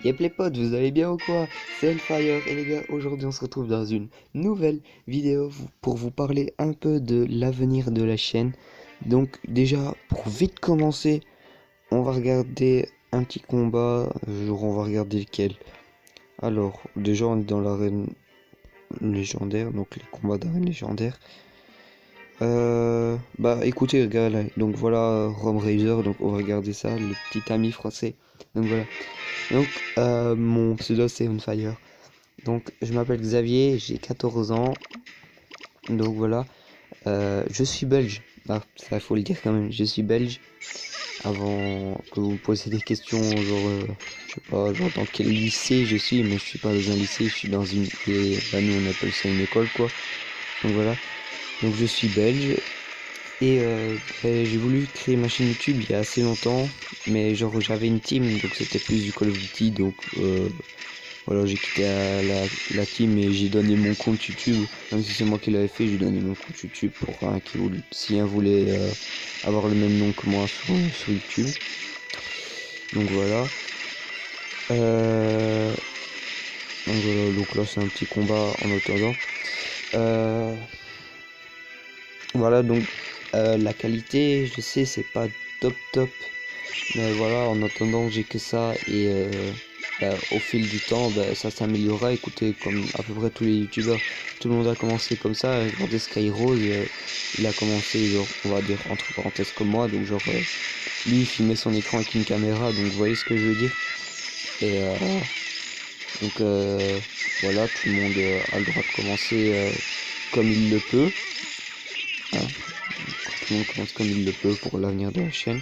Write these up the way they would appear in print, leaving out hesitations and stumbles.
Yep les potes, vous allez bien ou quoi? C'est Hellfire et les gars, aujourd'hui on se retrouve dans une nouvelle vidéo pour vous parler un peu de l'avenir de la chaîne. Donc déjà, pour vite commencer, on va regarder un petit combat, genre on va regarder lequel. Alors, déjà on est dans l'arène légendaire, donc les combats d'arène légendaire. Bah écoutez les gars, là, donc voilà Rome Razor, donc on va regarder ça, le petit ami français. Donc voilà. Donc mon pseudo c'est Onfire. Donc je m'appelle Xavier, j'ai 14 ans. Donc voilà. Je suis belge. Ah, ça faut le dire quand même, je suis belge. Avant que vous me posiez des questions genre je sais pas, genre dans quel lycée je suis, mais je suis pas dans un lycée, je suis dans une bah, nous on appelle ça une école quoi. Donc voilà. Donc je suis belge. Et j'ai voulu créer ma chaîne YouTube il y a assez longtemps, mais genre j'avais une team, donc c'était plus du Call of Duty, donc voilà, j'ai quitté la team et j'ai donné mon compte YouTube, même si c'est moi qui l'avais fait, j'ai donné mon compte YouTube pour un qui voulait, si un voulait avoir le même nom que moi sur YouTube. Donc voilà. Euh, donc voilà, donc là c'est un petit combat en attendant. Voilà, donc la qualité, je sais, c'est pas top, mais voilà, en attendant, j'ai que ça et bah, au fil du temps, bah, ça s'améliorera. Écoutez, comme à peu près tous les youtubeurs, tout le monde a commencé comme ça. Regardez Skyrose, il a commencé, genre, on va dire entre parenthèses comme moi, donc genre, lui il filmait son écran avec une caméra, donc vous voyez ce que je veux dire. Et donc voilà, tout le monde a le droit de commencer comme il le peut. Hein. Tout le monde commence comme il le peut pour l'avenir de la chaîne.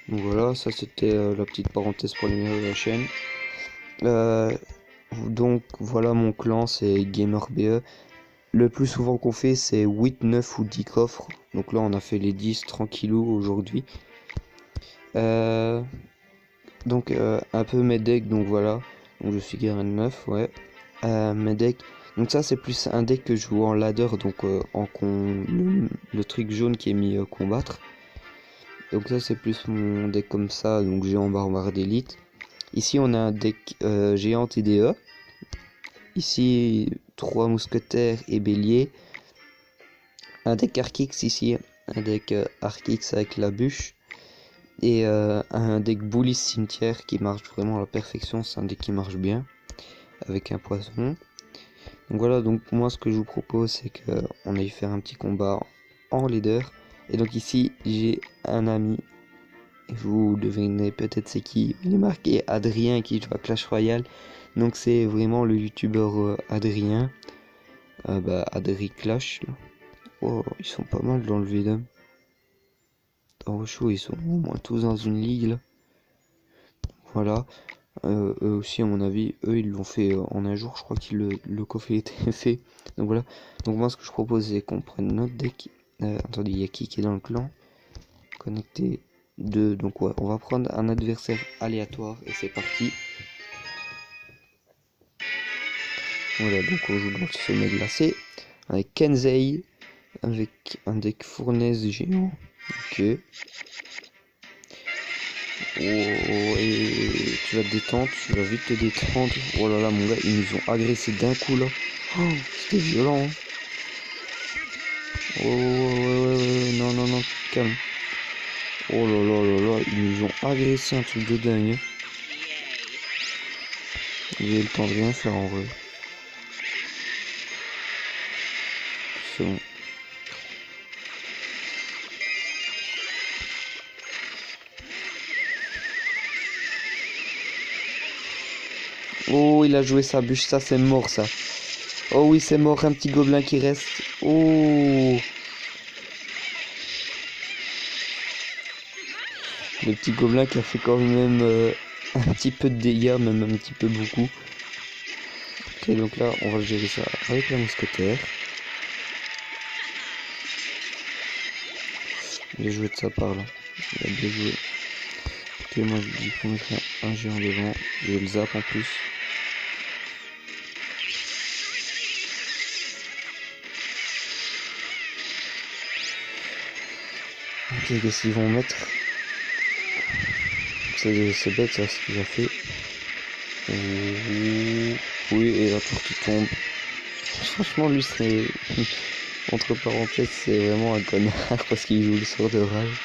Donc voilà, ça c'était la petite parenthèse pour l'avenir de la chaîne. Euh, donc voilà, mon clan c'est GamerBE. Le plus souvent qu'on fait c'est 8, 9 ou 10 coffres. Donc là on a fait les 10 tranquillou aujourd'hui. Euh, donc un peu mes decks, donc voilà. Donc je suis Garen 9, ouais. Mes decks. Donc ça c'est plus un deck que je joue en ladder, donc le truc jaune qui est mis combattre. Donc ça c'est plus mon deck comme ça, donc géant barbare d'élite. Ici on a un deck géant TDE. Ici 3 mousquetaires et bélier. Un deck Archix ici, un deck Archix avec la bûche. Et un deck Bullis cimetière qui marche vraiment à la perfection, c'est un deck qui marche bien. Avec un poison. Donc voilà, donc moi ce que je vous propose c'est qu'on aille faire un petit combat en leader. Et donc ici j'ai un ami. Vous devinez peut-être c'est qui. Il est marqué Adrien qui joue à Clash Royale. Donc c'est vraiment le youtubeur Adrien. Bah Adri Clash là. Oh, ils sont pas mal dans le Vidum. Dans chaud, ils sont au moins tous dans une ligue là. Voilà. Eux aussi à mon avis, eux ils l'ont fait en un jour. Je crois que le coffret était fait. Donc voilà. Donc moi ce que je propose c'est qu'on prenne notre deck. Attendez, il y a qui est dans le clan? Connecté 2. Donc ouais, on va prendre un adversaire aléatoire et c'est parti. Voilà, donc on joue dans le sommet glacé avec Kenzei, avec un deck fournaise géant. Ok. Oh, et tu vas te détendre, tu vas vite te détendre. Oh là là, mon gars, ils nous ont agressé d'un coup là. Oh, c'était violent. Hein. Oh, ouais, non, non, non, calme. Oh là là là là, ils nous ont agressé un truc de dingue. Hein. J'ai eu le temps de rien faire en vrai. C'est bon. Oh, il a joué sa bûche, ça c'est mort ça. Oh oui, c'est mort, un petit gobelin qui reste. Oh, le petit gobelin qui a fait quand même un petit peu de dégâts, même un petit peu beaucoup. Ok, donc là, on va gérer ça avec la mousquetaire. Bien joué de sa part là. Il a bien joué. Ok, moi je dis qu'on mettrait un géant devant. Je le zap en plus. Ok, qu'est-ce qu'ils vont mettre? C'est bête ça ce qu'il a fait. Oui, et la tour qui tombe. Franchement, lui, c'est... Entre parenthèses, c'est vraiment un connard parce qu'il joue le sort de rage.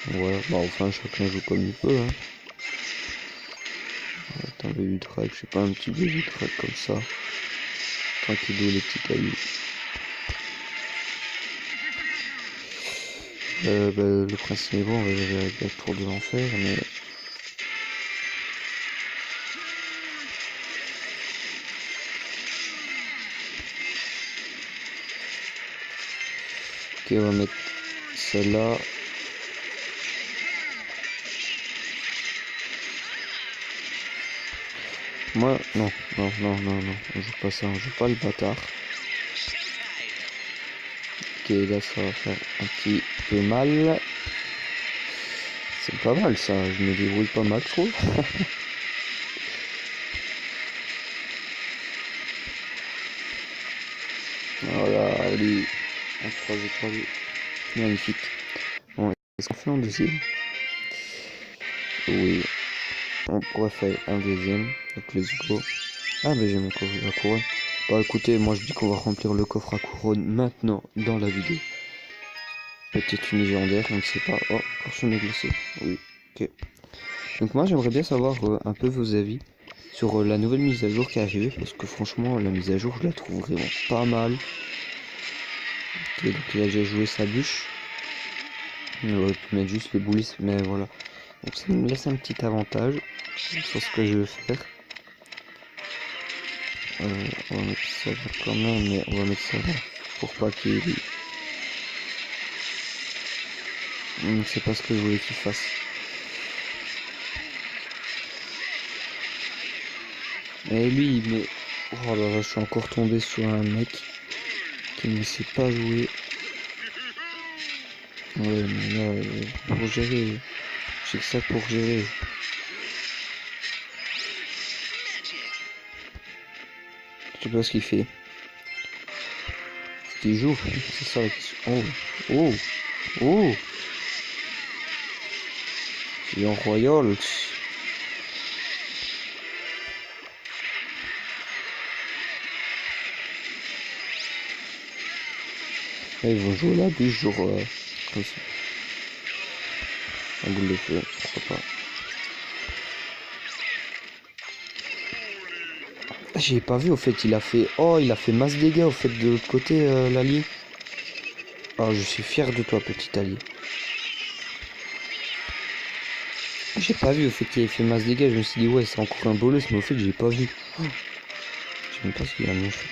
Voilà, bah enfin, chacun joue comme il peut, hein. Attends, baby drag, je suis pas un petit baby drag comme ça. Tranquillou, les petits cailloux. Bah, le principe est bon, on va gérer avec la tour de l'enfer, mais... Ok, on va mettre celle-là. Moi, non, on joue pas ça, on joue pas le bâtard. Ok, là ça va faire un petit peu mal. C'est pas mal ça, je me débrouille pas mal, je trouve. Voilà, allez, un croisé. Magnifique. Bon, est-ce qu'on fait un deuxième? Oui, on pourrait faire un deuxième. Donc let's go. Ah, mais j'ai mon coffre à couronne. Bah écoutez, moi je dis qu'on va remplir le coffre à couronne maintenant dans la vidéo. Peut-être une légendaire, on ne sait pas. Oh, parchemin glacé. Oui, ok. Donc moi j'aimerais bien savoir un peu vos avis sur la nouvelle mise à jour qui est arrivée. Parce que franchement, la mise à jour, je la trouve vraiment pas mal. Ok, donc il a déjà joué sa bûche. On aurait pu mettre juste les boulisses, mais voilà. Donc ça me laisse un petit avantage sur ce que je vais faire. On va mettre ça là quand même, mais on va mettre ça là pour pas qu'il... C'est pas ce que je voulais qu'il fasse. Et lui, il met... Oh là là, je suis encore tombé sur un mec qui ne sait pas jouer. Ouais, mais là, pour gérer, j'ai que ça pour gérer. Je sais pas ce qu'il fait. Ce qu'il joue, c'est ça la question. Oh, oh, Lion Royal. Et ils vont jouer la bûche, genre, comme ça. Un boule de feu, pourquoi pas. J'ai pas vu au fait, il a fait... Oh, il a fait masse dégâts au fait de l'autre côté, l'allié. Oh, je suis fier de toi, petit allié. J'ai pas vu au fait qu'il ait fait masse dégâts, je me suis dit ouais c'est encore un bolus, mais au fait j'ai pas vu. Oh, je sais même pas ce qu'il a mis en fait.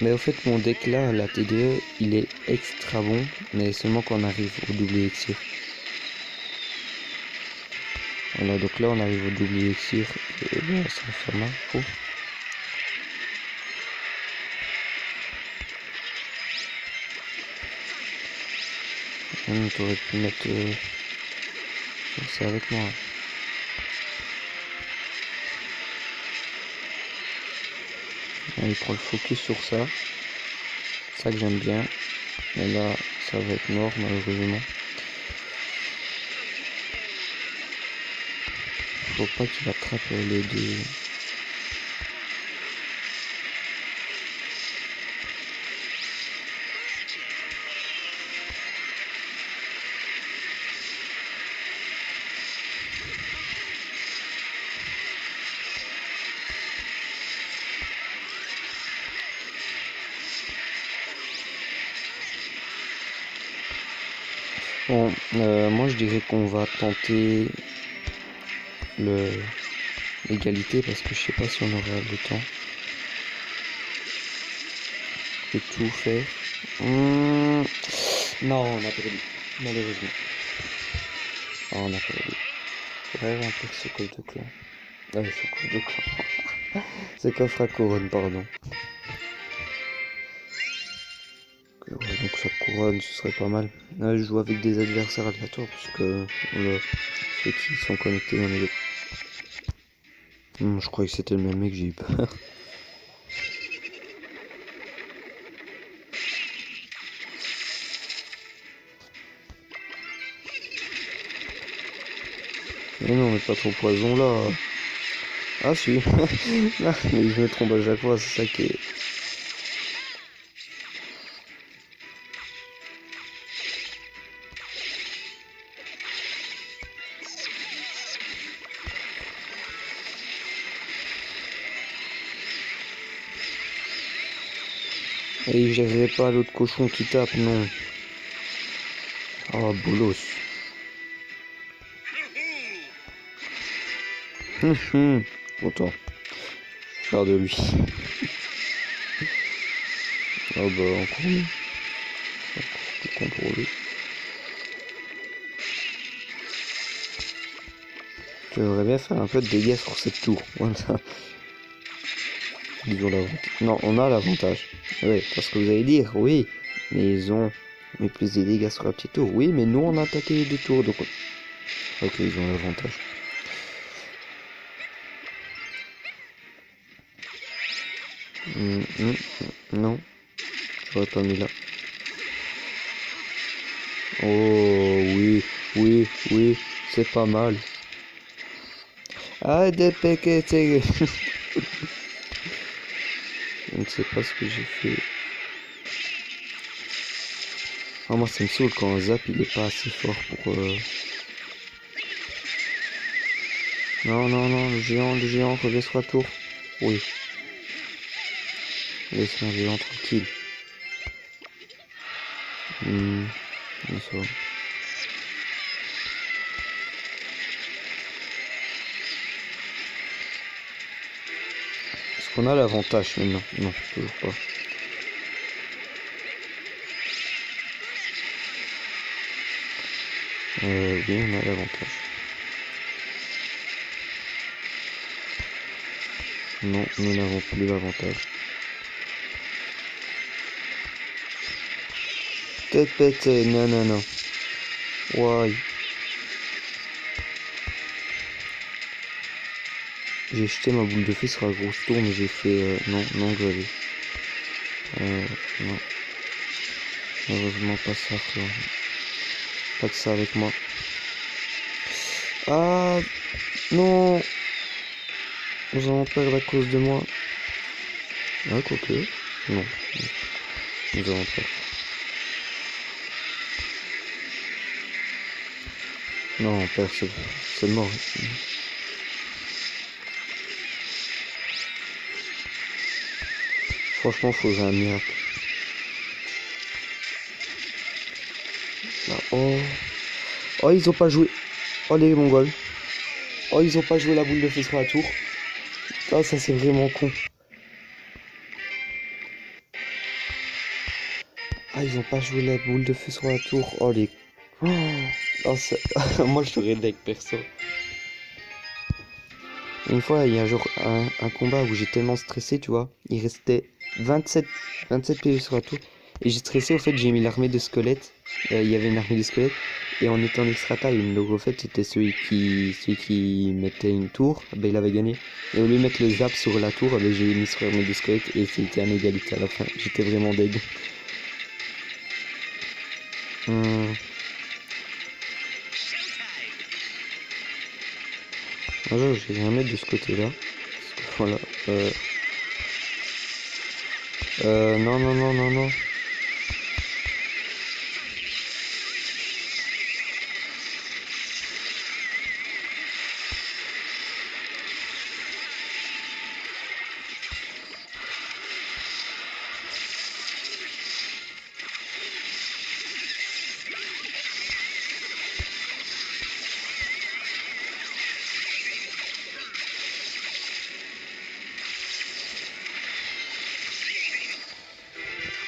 Mais au fait mon deck là, la TDE, il est extra bon, mais seulement quand on arrive au double élixir. Voilà, donc là on arrive au double élixir, et là ça va faire mal, oh. T'aurais pu mettre ça avec moi. Là, il prend le focus sur ça. Ça que j'aime bien. Mais là, ça va être mort malheureusement. Faut pas qu'il attrape les deux. Bon, moi je dirais qu'on va tenter l'égalité parce que je sais pas si on aura le temps de tout faire. Non, on a perdu, malheureusement. Ah, on a perdu. Faudrait remplir ce code de clan. Ce code de clan. Ce coffre à couronne, pardon. Ouais, donc ça couronne, ce serait pas mal. Là, je joue avec des adversaires aléatoires parce que voilà, ceux qui sont connectés dans les... je croyais que c'était le même mec, j'ai eu peur. Mais non, mais pas trop poison là. Ah si. Ah, mais je me trompe à chaque fois, c'est ça qui est... Et j'arriverai pas à l'autre cochon qui tape, non. Oh, bolos. Content. Faire de lui. Oh bah encore mieux. Encore plus contrôlé. J'aimerais bien faire un peu de dégâts sur cette tour. Voilà. Ils ont l'avantage. Non, on a l'avantage. Oui, parce que vous allez dire, oui, mais ils ont mis plus de dégâts sur la petite tour. Oui, mais nous on a attaqué les deux tours, donc... Ok, ils ont l'avantage. Non, j'aurais pas mis là. Oh, oui, oui, oui, c'est pas mal. Ah, des péquets, je ne sais pas ce que j'ai fait. Ah, moi, ça me saoule quand un zap, il est pas assez fort pour... Non, non, non, le géant, reviens sur la tour. Oui. Laisse un géant tranquille. Ça va. Est-ce qu'on a l'avantage maintenant? Non, toujours pas. Oui, on a l'avantage. Non, nous n'avons plus l'avantage. Tête pétée, non, non, non. Ouais. J'ai jeté ma boule de feu sur la grosse tour, mais j'ai fait... non, non, j'avais. Non. Heureusement pas ça, frère. Pas de ça avec moi. Ah, non. Nous allons perdre à cause de moi. Ah, quoique. Non. Nous allons perdre. Non, on perd, c'est mort. Franchement, faut un miracle. Là, oh. Oh, ils ont pas joué. Oh, les Mongols. Oh, ils ont pas joué la boule de feu sur la tour. Oh, ça, c'est vraiment con. Ah, ils ont pas joué la boule de feu sur la tour. Oh, les... Oh, ça... Moi, je l'aurais deck perso. Une fois, il y a un jour un combat où j'ai tellement stressé, tu vois. Il restait 27 PV sur la tour. Et j'ai stressé, au fait, j'ai mis l'armée de squelettes. Il y avait une armée de squelettes. Et on était en extra time. Donc, au fait, c'était celui qui mettait une tour. Ben, il avait gagné. Et au lieu de mettre le zap sur la tour, ben, j'ai mis sur l'armée de squelettes. Et c'était un égalité à la fin. J'étais vraiment deg. Alors, je vais rien mettre de ce côté-là. Parce que, voilà. Non, non, non, non, non.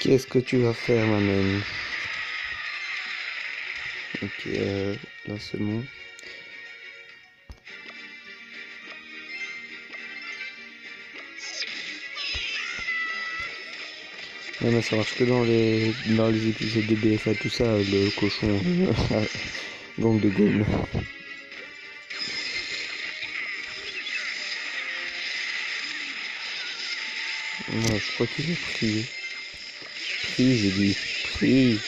Qu'est-ce que tu vas faire, ma main? Ok, là c'est bon. Ouais, mais ça marche que dans les épisodes de BFA, tout ça, le cochon, gang de Gaulle. Ouais, je crois qu'il a pris. Pris, j'ai dit. Pris.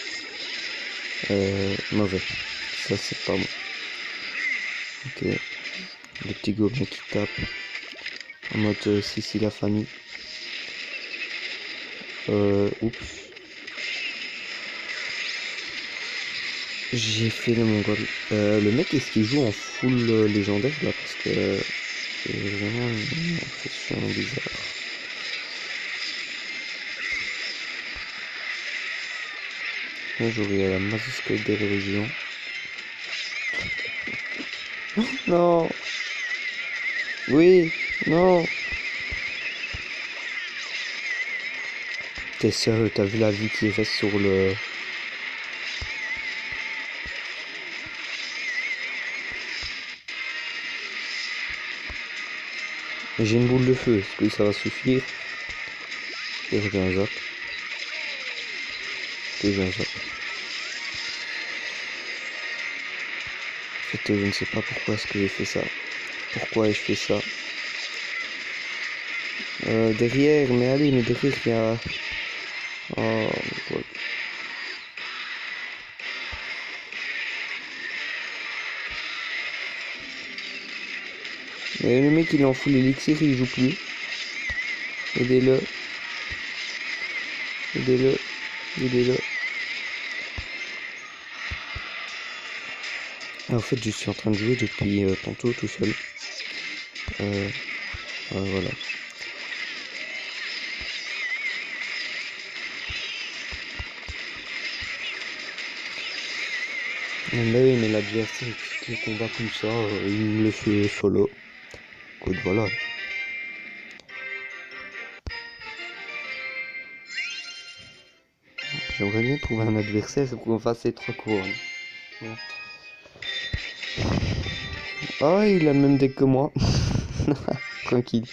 Mauvais. Ça, c'est pas bon. Ok. Le petit gobelin qui tape. En mode Sissi la famille. Oups. J'ai fait le mongol. Le mec, est-ce qu'il joue en full légendaire là? Parce que j'ai vraiment une impression bizarre. Là, j'aurais la masque des régions. Non. Oui. Non. T'es sérieux, t'as vu la vie qui reste sur le... J'ai une boule de feu, est-ce que ça va suffire? Et j'ai un zap. Et j'ai un zap. En fait, je ne sais pas pourquoi est-ce que j'ai fait ça. Pourquoi ai-je fait ça? Derrière, mais allez, mais derrière, il y a... Oh, voilà. Mais le mec, il en fout l'élixir, il joue plus. Aidez-le. Aidez-le. Aidez-le. En fait, je suis en train de jouer depuis tantôt tout seul. Voilà. Mais oui, mais l'adversaire qui le combat comme ça, il me le fait solo. Écoute, voilà. J'aimerais bien trouver un adversaire pour qu'on fasse ces 3 couronnes. Ouais. Ah, il a le même deck que moi. Tranquille.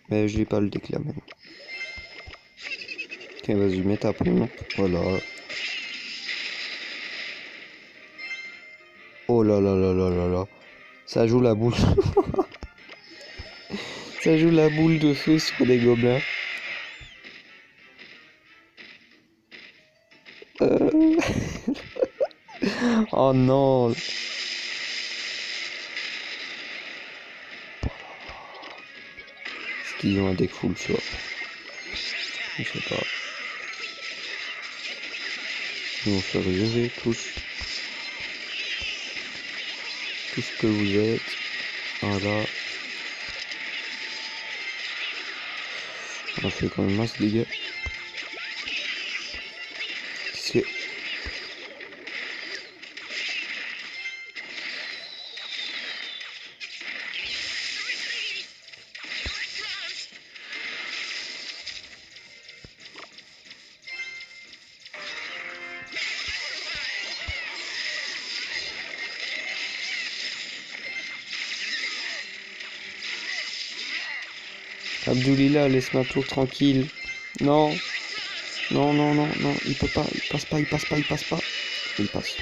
Mais je l'ai pas le deck là même. Ok, vas-y, mets ta pompe. Voilà. Oh là là là là là là. Ça joue la boule. Ça joue la boule de feu sur des gobelins. Oh non. Est-ce qu'ils ont un deck full swap? Je sais pas. Ils vont faire lever tous. Tout ce que vous êtes. Voilà. On a fait quand même masse de dégâts. Qu'est-ce que... Abdoulila, laisse ma tour tranquille. Non. Non, non, non, non. Il peut pas. Il passe pas, il passe pas, il passe pas. Il passe.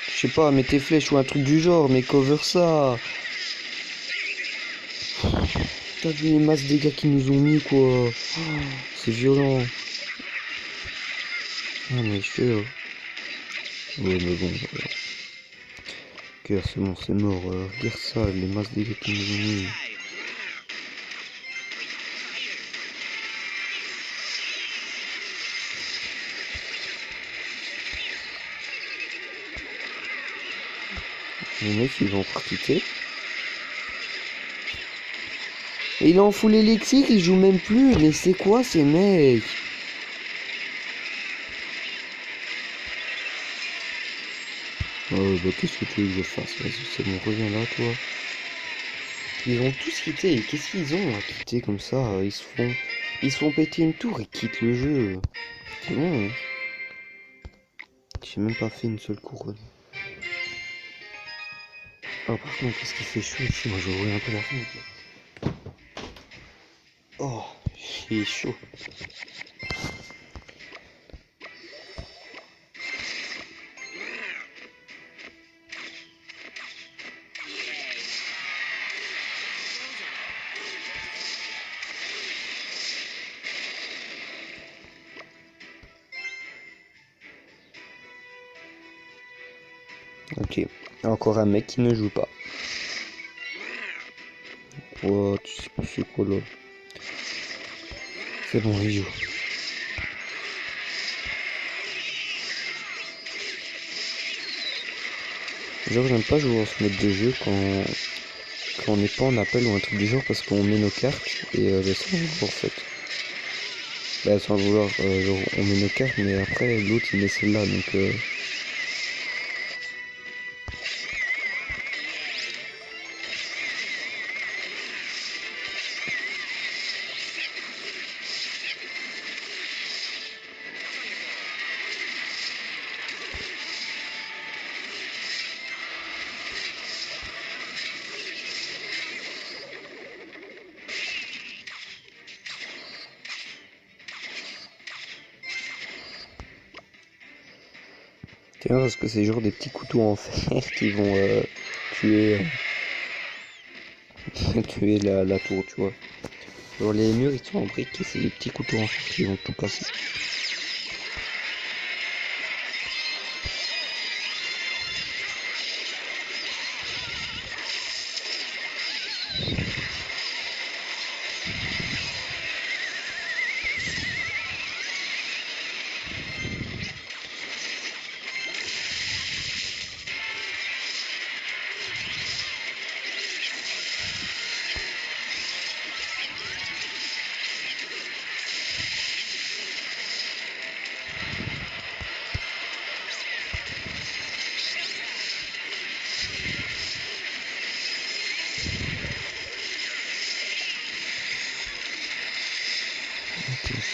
Je sais pas, mets tes flèches ou un truc du genre, mais cover ça. T'as vu les masses de dégâts qu'ils nous ont mis, quoi. Oh, c'est violent. Ah, mais sûr. Ouais, mais bon. Ok, c'est bon, c'est mort. Regarde ça, les masses de dégâts qu'ils nous ont mis. Les mecs, ils vont encore quitter. Et il est en full élixir, il joue même plus. Mais c'est quoi ces mecs? Oh, bah qu'est-ce que tu veux que je fasse? Vas-y, c'est bon, reviens là, toi. Ils ont tous quitté. Qu'est-ce qu'ils ont à quitter comme ça? Ils se font péter une tour et quittent le jeu. C'est bon, hein. J'ai même pas fait une seule couronne. Oh, par contre, qu'est-ce qui fait chaud ici? Moi, je vais ouvrir un peu la fenêtre. Oh, il est chaud. Ok, encore un mec qui ne joue pas. Oh, c'est quoi là? C'est bon, il joue. Genre, j'aime pas jouer en ce mode de jeu quand on n'est pas en appel ou un truc du genre parce qu'on met nos cartes et sans le vouloir en fait. Bah, sans le vouloir, genre, on met nos cartes mais après l'autre il met celle-là donc c'est bien parce que c'est genre des petits couteaux en fer qui vont tuer, tuer la tour, tu vois. Genre les murs ils sont en briques et c'est des petits couteaux en fer qui vont tout casser.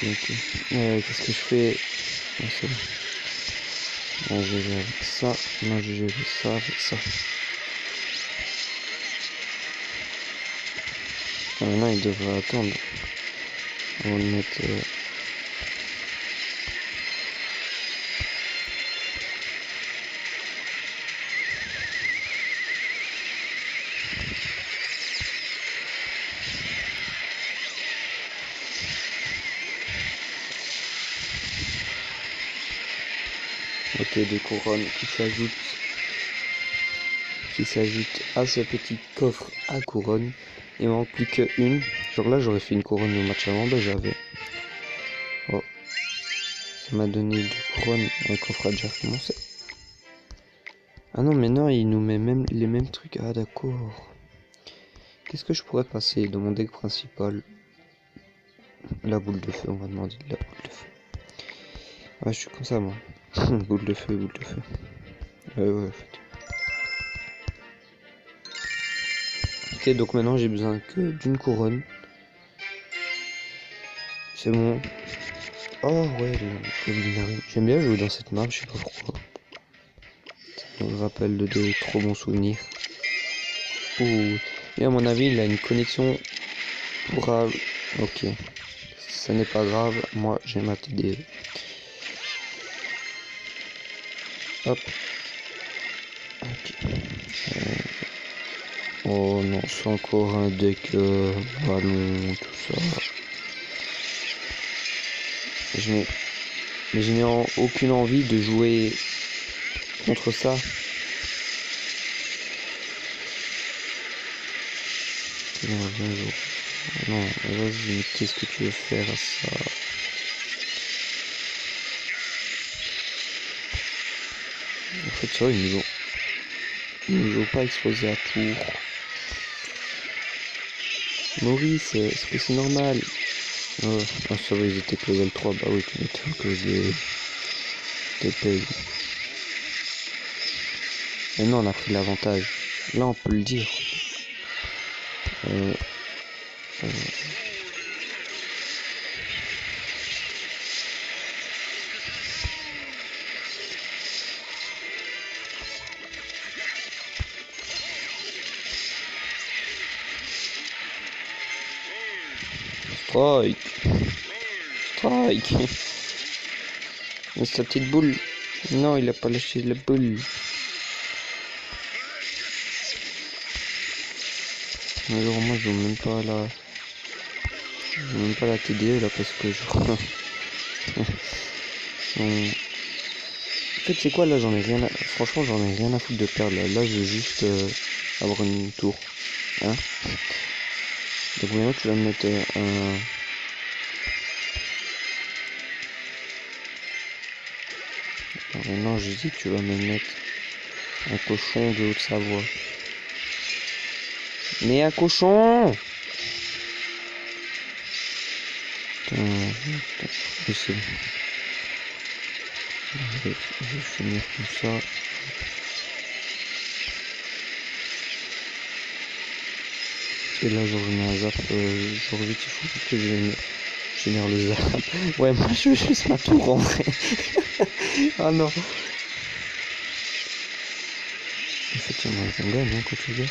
Ok. Qu'est-ce que je fais? Non, c'est bon. Bon, je vais avec ça. Non, je vais ça avec ça. Maintenant, il devrait attendre. On va le mettre. Ok, deux couronnes qui s'ajoutent à ce petit coffre à couronne. Il ne manque plus qu'une. Genre là, j'aurais fait une couronne au match avant, ben j'avais. Oh, ça m'a donné deux couronnes. Un coffre a déjà commencé. Ah non, mais non, il nous met même les mêmes trucs. Ah d'accord. Qu'est-ce que je pourrais passer dans mon deck principal? La boule de feu, on va demander de la boule de feu. Ouais, je suis comme ça, moi. Boule de feu, boule de feu. Ouais, en fait. Ok, donc maintenant j'ai besoin que d'une couronne. C'est bon. Oh ouais, le binary. J'aime bien jouer dans cette map, je sais pas pourquoi. Ça me rappelle de trop bons souvenirs. Ouh. Et à mon avis, il a une connexion pourra. Ok. Ça n'est pas grave, moi j'ai ma TDE. Hop. Ok. Oh non, c'est encore un deck ballon, tout ça. Mais je n'ai aucune envie de jouer contre ça. Non, vas-y, mais qu'est-ce que tu veux faire à ça? En fait, ça, ils nous ont pas explosé à tour. Maurice, est-ce que c'est normal? Oh, ah, ça va, ils étaient que level 3. Bah oui, tu m'étonnes que des payes. Maintenant, on a pris l'avantage. Là, on peut le dire. Strike. Strike. Mais sa petite boule. Non, il a pas lâché la boule. Alors moi, je veux même pas la TDE là parce que genre... En fait, c'est quoi là, j'en ai rien à... Franchement, j'en ai rien à foutre de perdre là. Là, je veux juste avoir une tour. Hein? Donc maintenant, tu vas me mettre un... Alors, maintenant, je dis que tu vas me mettre un cochon de Haute-Savoie. Mais un cochon! Putain, oui, c'est bon. Je vais finir comme ça. Et là, genre, je mets un zap. Genre, vite, il faut que je génère le zap. Ouais, moi, je veux juste ma tour en vrai. Ah non. En fait, il y a moyen qu'on gagne, hein, quand tu veux.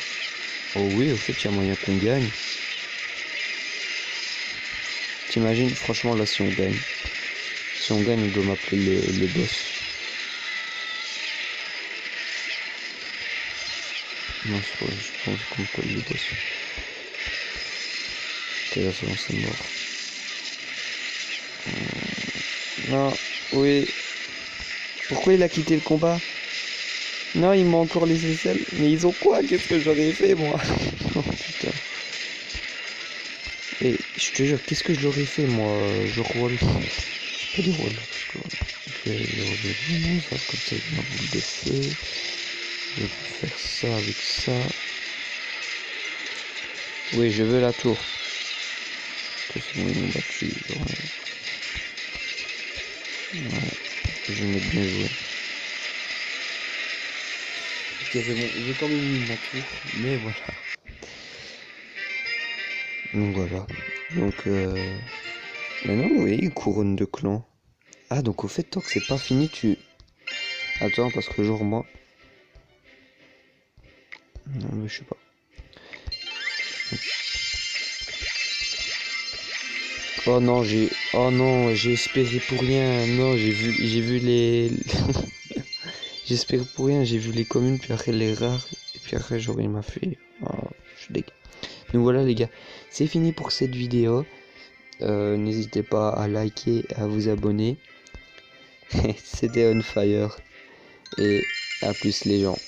Oh oui, au fait, il y a moyen qu'on gagne. T'imagines, franchement, là, si on gagne. Si on gagne, il doit m'appeler le boss. Non, c'est pas, je pense qu'on m'appelle le boss. Ok, là, c'est bon, c'est mort. Non, oui. Pourquoi il a quitté le combat? Non, il m'a encore les aisselles. Mais ils ont quoi? Qu'est-ce que j'aurais fait, moi? Oh, putain. Et je te jure, qu'est-ce que je l'aurais fait, moi? Je roll. Je peux des rolls. Ok, je vais vraiment ça, comme ça, il m'a boule de feu. Je vais faire ça avec ça. Oui, je veux la tour. C'est bon, ils m'ont battu. Genre, ouais, je vais mettre bien joué. Ok, c'est bon, j'ai quand même mis ma tour, mais voilà. Donc voilà. Donc maintenant, oui, couronne de clan. Ah, donc au fait, tant que c'est pas fini, tu... Attends, parce que genre moi... Non, mais je sais pas. Oh non, j'ai espéré pour rien. Non, j'ai vu les... J'espère pour rien, j'ai vu les communes, puis après les rares, et puis après genre il m'a fait... Oh, je suis dégueu. Donc voilà les gars, c'est fini pour cette vidéo. N'hésitez pas à liker et à vous abonner. C'était On Fire. Et à plus les gens.